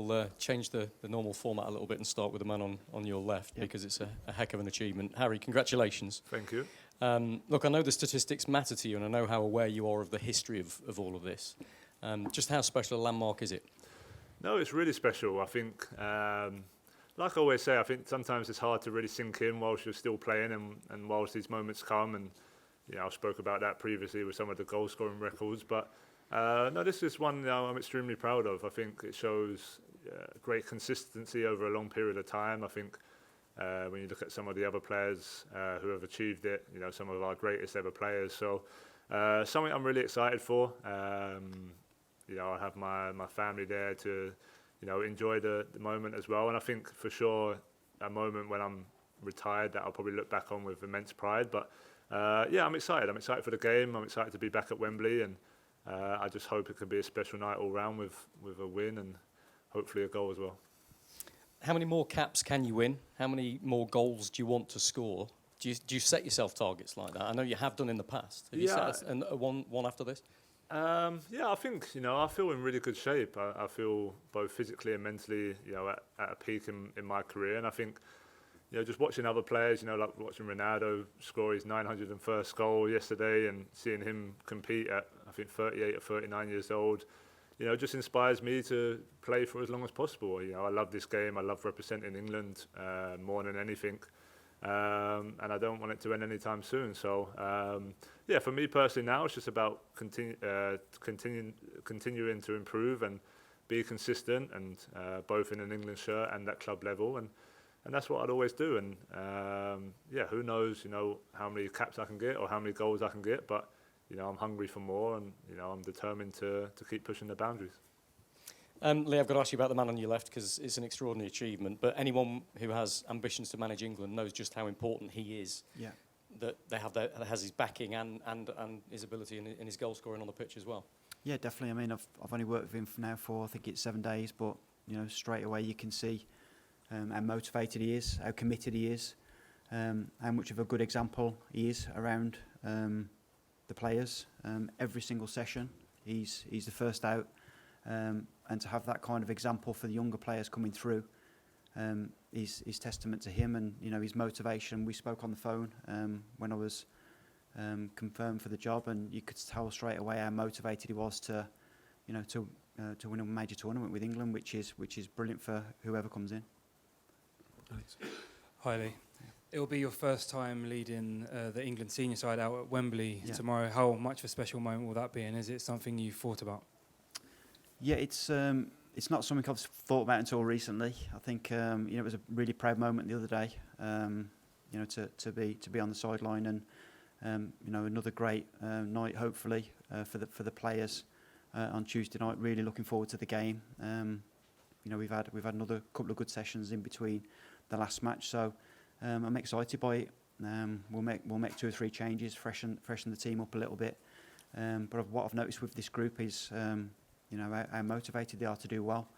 we'll change the normal format a little bit and start with the man on your left, because it's a heck of an achievement. Harry, congratulations. Thank you. Look, I know the statistics matter to you, and I know how aware you are of the history of all of this. Just how special a landmark is it? No, it's really special. I think, like I always say, I think sometimes it's hard to really sink in whilst you're still playing and whilst these moments come. And I spoke about that previously with some of the goal scoring records. But no, this is one I'm extremely proud of. I think it shows great consistency over a long period of time. I think when you look at some of the other players who have achieved it, some of our greatest ever players. So something I'm really excited for. I have my family there to, enjoy the moment as well. And I think for sure a moment when I'm retired that I'll probably look back on with immense pride. But I'm excited. I'm excited for the game. I'm excited to be back at Wembley, and I just hope it can be a special night all round with a win and hopefully a goal as well. How many more caps can you win? How many more goals do you want to score? Do you set yourself targets like that? I know you have done in the past. Have you set one after this? I think, I feel in really good shape. I feel both physically and mentally, at a peak in my career. And I think, just watching other players, like watching Ronaldo score his 901st goal yesterday and seeing him compete at, I think, 38 or 39 years old, just inspires me to play for as long as possible. I love this game. I love representing England more than anything. And I don't want it to end anytime soon. So, for me personally now, it's just about continuing to improve and be consistent, and both in an England shirt and at club level. And that's what I'd always do. And, who knows, how many caps I can get or how many goals I can get. But, I'm hungry for more, and, I'm determined to keep pushing the boundaries. Lee, I've got to ask you about the man on your left, because it's an extraordinary achievement. But anyone who has ambitions to manage England knows just how important he is. Yeah. That has his backing and his ability in his goal scoring on the pitch as well. Yeah, definitely. I mean, I've only worked with him now for, I think it's 7 days, but straight away you can see how motivated he is, how committed he is, how much of a good example he is around the players. Every single session, he's the first out. And to have that kind of example for the younger players coming through is testament to him and his motivation. We spoke on the phone when I was confirmed for the job, and you could tell straight away how motivated he was to win a major tournament with England, which is brilliant for whoever comes in. Thanks. Hi Lee. It will be your first time leading the England senior side out at Wembley tomorrow. How much of a special moment will that be, and is it something you've thought about? Yeah, it's not something I've thought about until recently. I think it was a really proud moment the other day. To be on the sideline and another great night hopefully for the players on Tuesday night. Really looking forward to the game. We've had another couple of good sessions in between the last match, so I'm excited by it. We'll make 2 or 3 changes, freshen the team up a little bit. But what I've noticed with this group is how motivated they are to do well.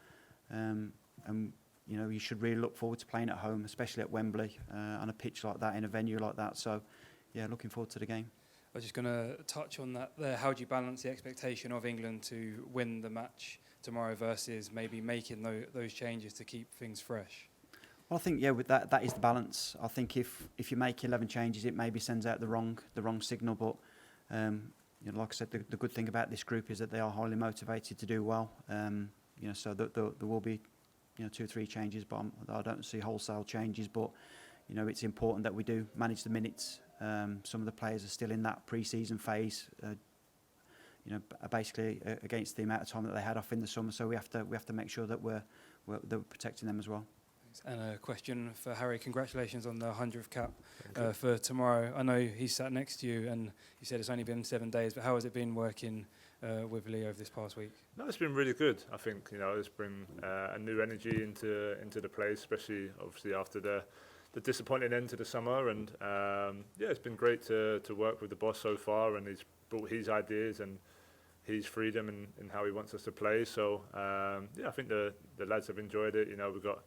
And you should really look forward to playing at home, especially at Wembley, on a pitch like that, in a venue like that. So, looking forward to the game. I was just going to touch on that there. How do you balance the expectation of England to win the match tomorrow versus maybe making those changes to keep things fresh? Well, I think, with that is the balance. I think if you make 11 changes, it maybe sends out the wrong signal. But like I said, the good thing about this group is that they are highly motivated to do well. So there will be 2 or 3 changes, but I don't see wholesale changes. But it's important that we do manage the minutes. Some of the players are still in that pre-season phase. Basically against the amount of time that they had off in the summer. So we have to make sure that we're protecting them as well. And a question for Harry. Congratulations on the 100th cap for tomorrow. I know he's sat next to you, and you said it's only been 7 days, but how has it been working with Lee over this past week? No, it's been really good. I think it's been a new energy into the place, especially obviously after the disappointing end to the summer. And it's been great to work with the boss so far, and he's brought his ideas and his freedom in how he wants us to play. So I think the lads have enjoyed it. We've got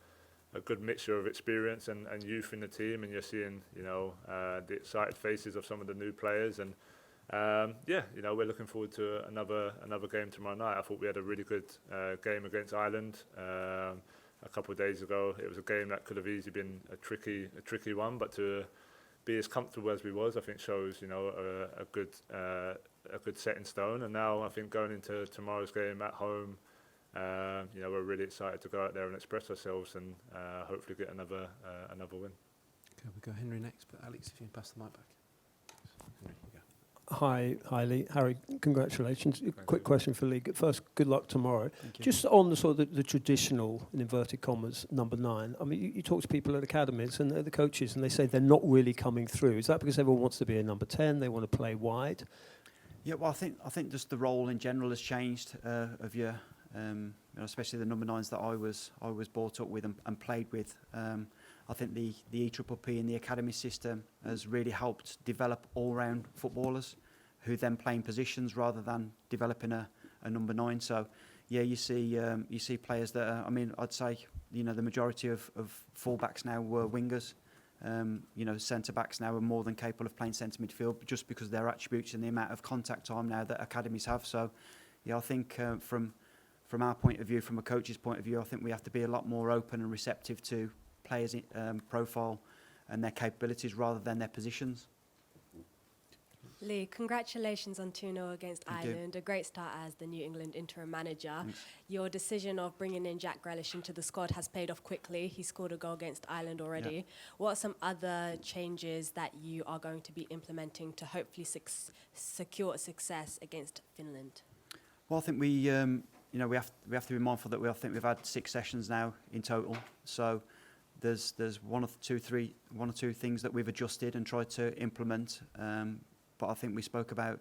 a good mixture of experience and youth in the team, and you're seeing the excited faces of some of the new players, and yeah, we're looking forward to another game tomorrow night. I thought we had a really good game against Ireland. A couple of days ago, it was a game that could have easily been a tricky one, but to be as comfortable as we was, I think shows a good set in stone. And now I think going into tomorrow's game at home, we're really excited to go out there and express ourselves and hopefully get another win. Okay, we go Henry next, but Alex, if you can pass the mic back. Henry, you go. Hi, Lee. Harry, congratulations. Quick question for Lee. First, good luck tomorrow. Thank you. Just on the sort of the traditional, in inverted commas, number 9. I mean, you talk to people at academies and the coaches, and they say they're not really coming through. Is that because everyone wants to be a number 10? They want to play wide? Yeah, well, I think just the role in general has changed of your, especially the number 9s that I was brought up with and played with. I think the EPPP and the academy system has really helped develop all-round footballers who then play in positions rather than developing a number 9. So, yeah, you see players that are, I'd say, the majority of full-backs now were wingers. Centre-backs now are more than capable of playing centre midfield just because of their attributes and the amount of contact time now that academies have. So, yeah, I think from our point of view, from a coach's point of view, I think we have to be a lot more open and receptive to players' profile and their capabilities rather than their positions. Lee, congratulations on 2-0 against Thank you. Ireland. A great start as the New England interim manager. Thanks. Your decision of bringing in Jack Grealish into the squad has paid off quickly. He scored a goal against Ireland already. Yeah. What are some other changes that you are going to be implementing to hopefully secure success against Finland? Well, I think we have to be mindful that I think we've had 6 sessions now in total. So there's one or two things that we've adjusted and tried to implement. But I think we spoke about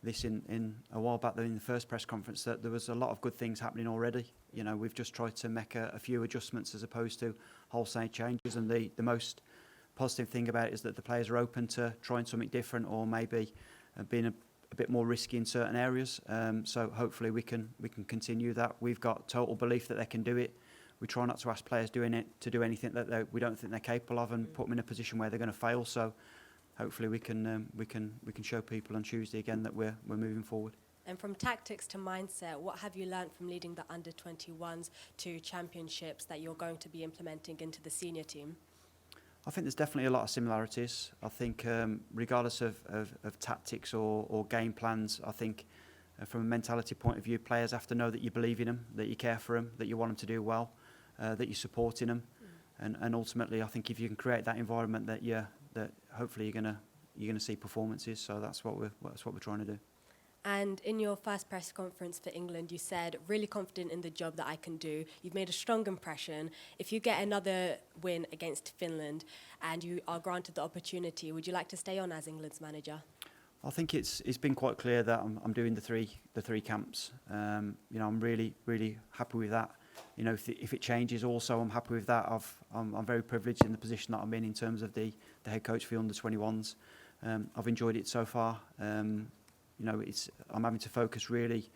this in a while back in the first press conference, that there was a lot of good things happening already. We've just tried to make a few adjustments as opposed to wholesale changes. And the most positive thing about it is that the players are open to trying something different or maybe being a bit more risky in certain areas. So hopefully we can continue that. We've got total belief that they can do it. We try not to ask players to do anything that we don't think they're capable of and put them in a position where they're going to fail. So hopefully we can show people on Tuesday again that we're moving forward. And from tactics to mindset, what have you learned from leading the under-21s to championships that you're going to be implementing into the senior team? I think there's definitely a lot of similarities. I think regardless of tactics or game plans, I think from a mentality point of view, players have to know that you believe in them, that you care for them, that you want them to do well, that you're supporting them. And ultimately, I think if you can create that environment that hopefully you're gonna see performances. So that's what we're trying to do. And in your first press conference for England, you said, really confident in the job that I can do. You've made a strong impression. If you get another win against Finland and you are granted the opportunity, would you like to stay on as England's manager? I think it's been quite clear that I'm doing the three camps. I'm really happy with that. If it changes, also I'm happy with that. I'm very privileged in the position that I'm in terms of the head coach for the under-21s. I've enjoyed it so far. I'm having to focus really,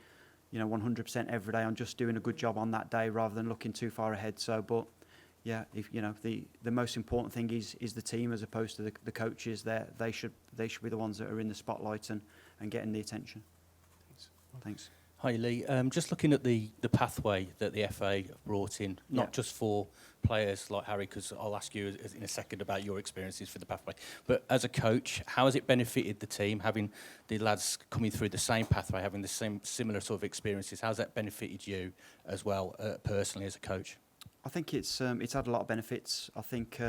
100% every day on just doing a good job on that day rather than looking too far ahead. So, but yeah, if the most important thing is the team as opposed to the coaches. They should be the ones that are in the spotlight and getting the attention. Thanks. Hi Lee, just looking at the pathway that the FA have brought in, not just for players like Harry, because I'll ask you in a second about your experiences for the pathway, but as a coach, how has it benefited the team, having the lads coming through the same pathway, having the same similar sort of experiences? How's that benefited you as well, personally as a coach? I think it's had a lot of benefits. I think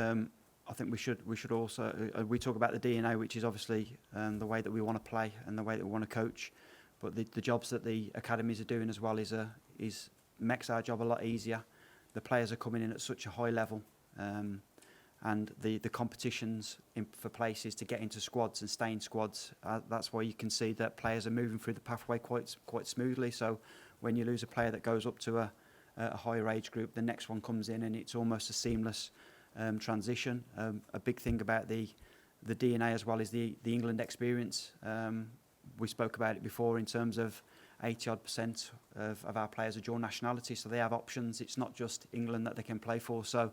we should also we talk about the DNA, which is obviously the way that we want to play and the way that we want to coach. But the jobs that the academies are doing as well is makes our job a lot easier. The players are coming in at such a high level, and the competitions for places to get into squads and stay in squads. That's why you can see that players are moving through the pathway quite smoothly. So when you lose a player that goes up to a higher age group, the next one comes in, and it's almost a seamless transition. A big thing about the DNA as well is the England experience. We spoke about it before in terms of 80% of our players are dual nationality, so they have options. It's not just England that they can play for. So,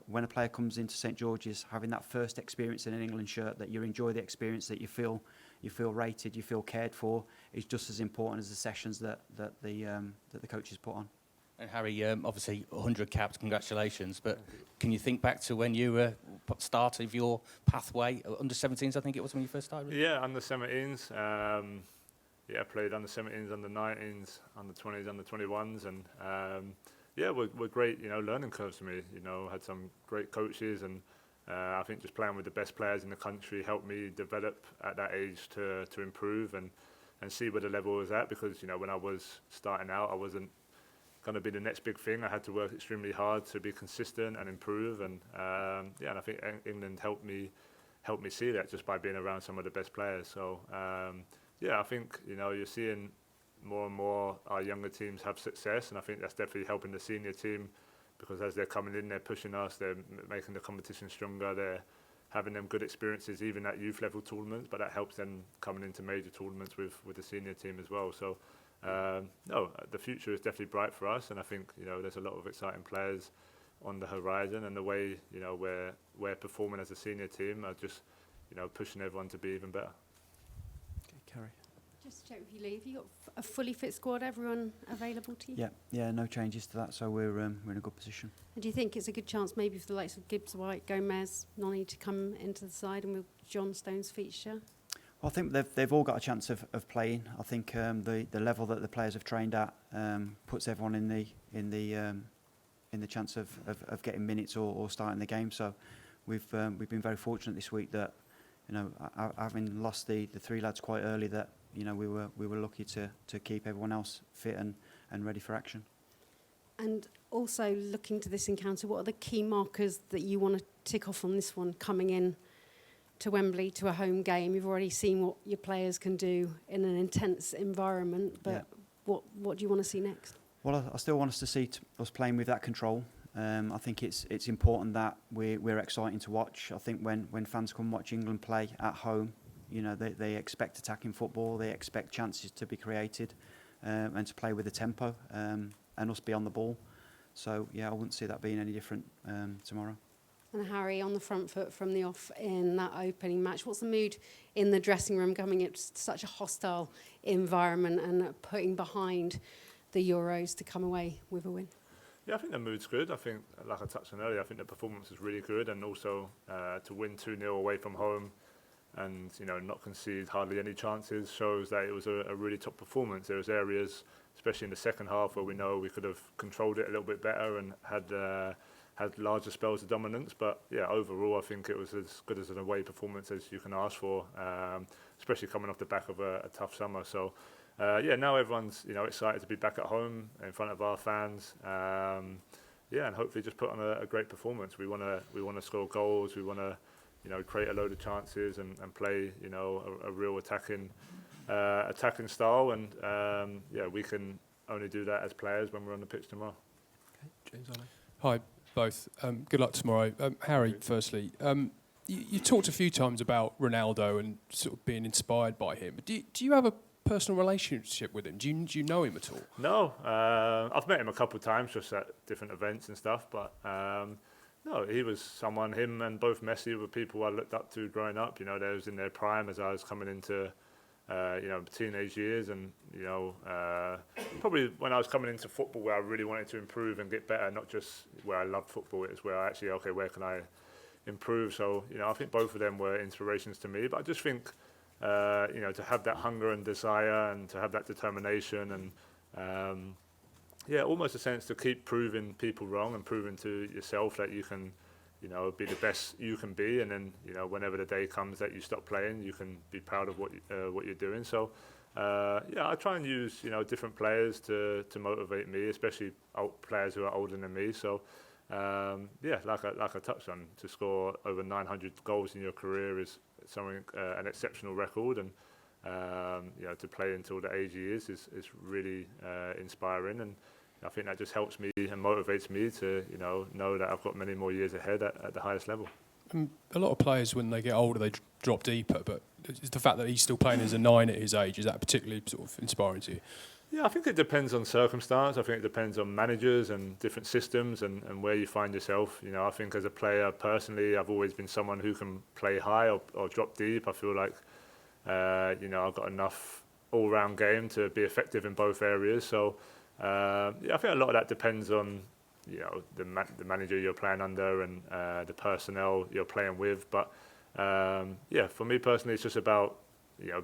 when a player comes into St George's, having that first experience in an England shirt, that you enjoy the experience, that you feel you feel rated, you feel cared for, is just as important as the sessions that the coaches put on. And Harry, obviously 100 caps, congratulations. But can you think back to when you were start of your pathway, under 17s, I think it was when you first started? Yeah, under 17s. I played under 17s, under 19s, under 20s, under 21s, and were great, learning curves for me. Had some great coaches, and I think just playing with the best players in the country helped me develop at that age to improve and see where the level was at. Because when I was starting out, I wasn't going to be the next big thing. I had to work extremely hard to be consistent and improve, and and I think England helped me see that just by being around some of the best players. So I think you're seeing more and more our younger teams have success, and I think that's definitely helping the senior team, because as they're coming in, they're pushing us, they're making the competition stronger, they're having them good experiences even at youth level tournaments, but that helps them coming into major tournaments with the senior team as well. So the future is definitely bright for us, and I think there's a lot of exciting players on the horizon, and the way we're performing as a senior team are just pushing everyone to be even better. Okay, Carrie. Just to check with you, Lee, have you got a fully fit squad, everyone available to you? Yeah, no changes to that, so we're in a good position. And do you think it's a good chance maybe for the likes of Gibbs, White, Gomez, Noni to come into the side and with John Stones feature? Well, I think they've all got a chance of playing. I think the level that the players have trained at puts everyone in the chance of getting minutes or starting the game. So we've been very fortunate this week that having lost the three lads quite early, that we were lucky to keep everyone else fit and ready for action. And also looking to this encounter, what are the key markers that you want to tick off on this one coming in to Wembley, to a home game? You've already seen what your players can do in an intense environment, but what do you want to see next? Well, I still want us to see us playing with that control. I think it's important that we're exciting to watch. I think when fans come watch England play at home, they expect attacking football, they expect chances to be created, and to play with the tempo, and us be on the ball. So I wouldn't see that being any different tomorrow. And Harry, on the front foot from the off in that opening match, what's the mood in the dressing room coming into such a hostile environment and putting behind the Euros to come away with a win? Yeah, I think the mood's good. I think, like I touched on earlier, I think the performance is really good, and also to win 2-0 away from home and not concede hardly any chances shows that it was a really top performance. There was areas, especially in the second half, where we know we could have controlled it a little bit better and had larger spells of dominance, but overall I think it was as good as an away performance as you can ask for, especially coming off the back of a tough summer. So now everyone's excited to be back at home in front of our fans, and hopefully just put on a great performance. We want to score goals, we want to create a load of chances and play a real attacking style, and we can only do that as players when we're on the pitch tomorrow. Okay, James Ollie. Hi, both. Good luck tomorrow. Harry, firstly, you talked a few times about Ronaldo and sort of being inspired by him. Do you have a personal relationship with him? Do you know him at all? No, I've met him a couple of times just at different events and stuff, but no, he was someone, him and both Messi were people I looked up to growing up. They was in their prime as I was coming into teenage years, and probably when I was coming into football where I really wanted to improve and get better, not just where I loved football, it's where I actually, where can I improve? So, I think both of them were inspirations to me, but I just think, to have that hunger and desire and to have that determination and, almost a sense to keep proving people wrong and proving to yourself that you can, be the best you can be, and then whenever the day comes that you stop playing, you can be proud of what you're doing. So I try and use different players to motivate me, especially players who are older than me. So like I touched on, to score over 900 goals in your career is something an exceptional record, and to play until the age he is really inspiring, and I think that just helps me and motivates me to know that I've got many more years ahead at the highest level. A lot of players, when they get older, they drop deeper, but it's the fact that he's still playing as a 9 at his age, is that particularly sort of inspiring to you? Yeah, I think it depends on circumstance. I think it depends on managers and different systems and where you find yourself. I think as a player, personally, I've always been someone who can play high or drop deep. I feel like I've got enough all-round game to be effective in both areas. So I think a lot of that depends on the manager you're playing under and the personnel you're playing with. But for me personally, it's just about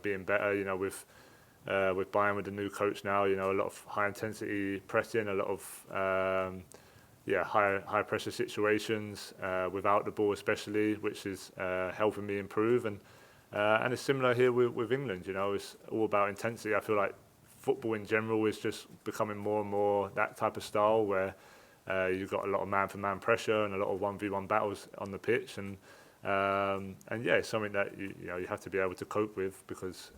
being better. With Bayern, with the new coach now, a lot of high intensity pressing, a lot of high pressure situations without the ball especially, which is helping me improve. And it's similar here with England. It's all about intensity. I feel like football in general is just becoming more and more that type of style where you've got a lot of man-for-man pressure and a lot of 1v1 battles on the pitch, and it's something that you have to be able to cope with, because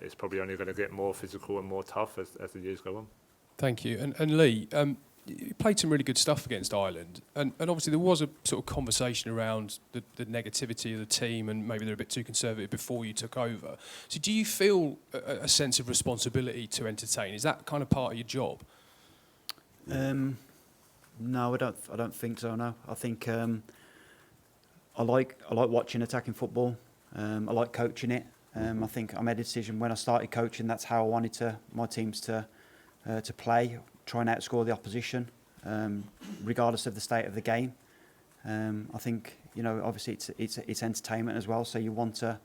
it's probably only going to get more physical and more tough as the years go on. Thank you. And Lee, you played some really good stuff against Ireland, and obviously there was a sort of conversation around the negativity of the team, and maybe they're a bit too conservative before you took over. So do you feel a sense of responsibility to entertain? Is that kind of part of your job? No, I don't think so. No, I think I like watching attacking football. I like coaching it. I think I made a decision when I started coaching. That's how I wanted my teams to play, try and outscore the opposition, regardless of the state of the game. I think obviously it's entertainment as well. So you want to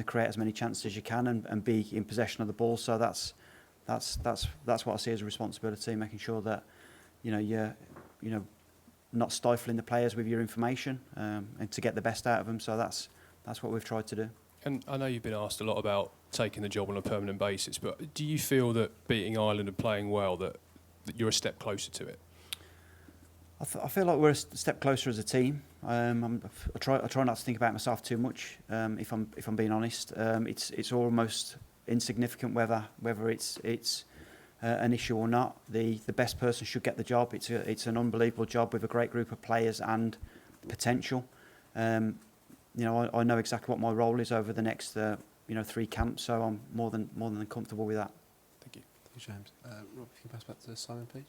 create as many chances as you can and be in possession of the ball. So that's what I see as a responsibility, making sure that you're not stifling the players with your information, and to get the best out of them. So that's what we've tried to do. And I know you've been asked a lot about taking the job on a permanent basis, but do you feel that beating Ireland and playing well, that you're a step closer to it? I feel like we're a step closer as a team. I try not to think about myself too much. If I'm being honest, it's almost insignificant whether it's an issue or not. The best person should get the job. It's an unbelievable job with a great group of players and potential. I know exactly what my role is over the next 3 camps, so I'm more than comfortable with that. Thank you. Thank you, James. Rob, if you can pass back to Simon, please.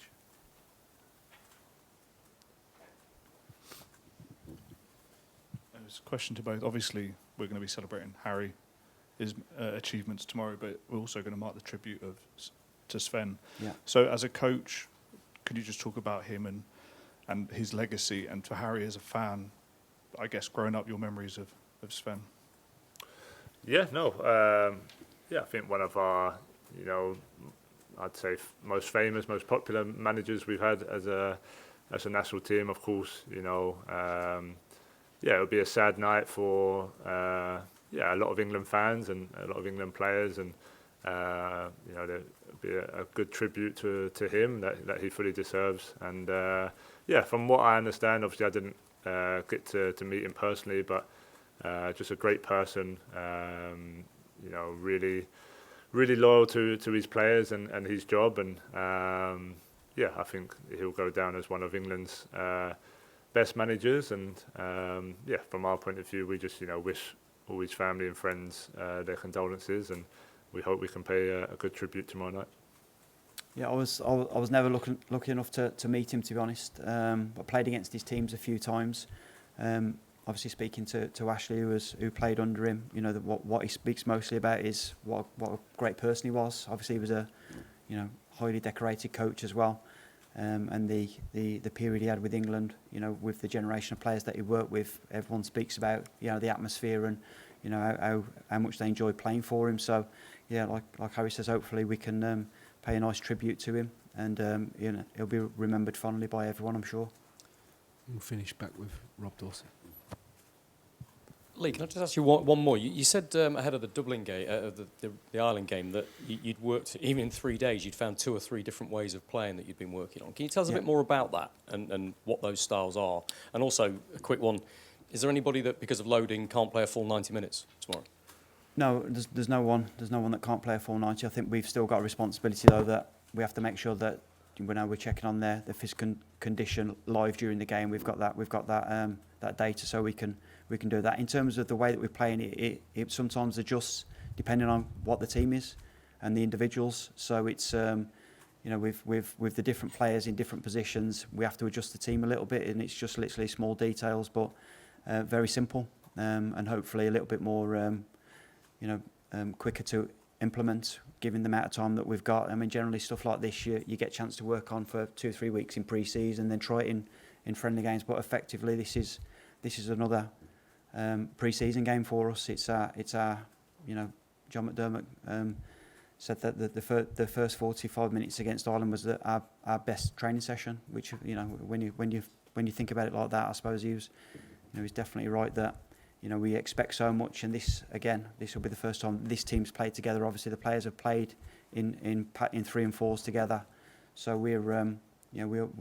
There's a question to both. Obviously, we're going to be celebrating Harry's achievements tomorrow, but we're also going to mark the tribute to Sven. Yeah. So, as a coach, could you just talk about him and his legacy, and for Harry as a fan, I guess growing up, your memories of Sven? I think one of our, I'd say most famous, most popular managers we've had as a national team. Of course, it would be a sad night for a lot of England fans and a lot of England players, and there'd be a good tribute to him that he fully deserves. And from what I understand, obviously I didn't get to meet him personally, but just a great person, really loyal to his players and his job, and I think he'll go down as one of England's best managers. And from our point of view, we just wish all his family and friends their condolences, and we hope we can pay a good tribute tomorrow night. Yeah, I was never lucky enough to meet him, to be honest. I played against his teams a few times. Obviously, speaking to Ashley, who played under him, what he speaks mostly about is what a great person he was. Obviously, he was a highly decorated coach as well, and the period he had with England, with the generation of players that he worked with, everyone speaks about the atmosphere and how much they enjoyed playing for him. So like Harry says, hopefully we can pay a nice tribute to him, and he'll be remembered fondly by everyone, I'm sure. We'll finish back with Rob Dawson. Lee, can I just ask you one more? You said ahead of the Dublin game, the Ireland game, that you'd worked, even in 3 days, you'd found 2 or 3 different ways of playing that you'd been working on. Can you tell us a bit more about that and what those styles are? And also, a quick one, is there anybody that, because of loading, can't play a full 90 minutes tomorrow? No, there's no one that can't play a full 90. I think we've still got a responsibility, though, that we have to make sure that we're checking on their physical condition live during the game. We've got that data, so we can do that. In terms of the way that we're playing, it sometimes adjusts depending on what the team is and the individuals. So it's with the different players in different positions, we have to adjust the team a little bit, and it's just literally small details, but very simple, and hopefully a little bit more quicker to implement, given the amount of time that we've got. I mean, generally stuff like this you get a chance to work on for 2 or 3 weeks in pre-season, then try it in friendly games. But effectively, this is another pre-season game for us. It's our John McDermott said that the first 45 minutes against Ireland was our best training session. Which when you think about it like that, I suppose he's definitely right that we expect so much. And this will be the first time this team's played together. Obviously, the players have played in 3 and 4s together, so we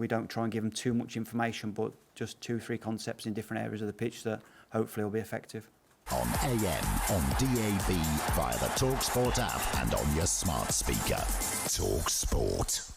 don't try and give them too much information, but just 2 or 3 concepts in different areas of the pitch that hopefully will be effective. On AM, on DAB, via the talkSPORT app and on your smart speaker. talkSPORT.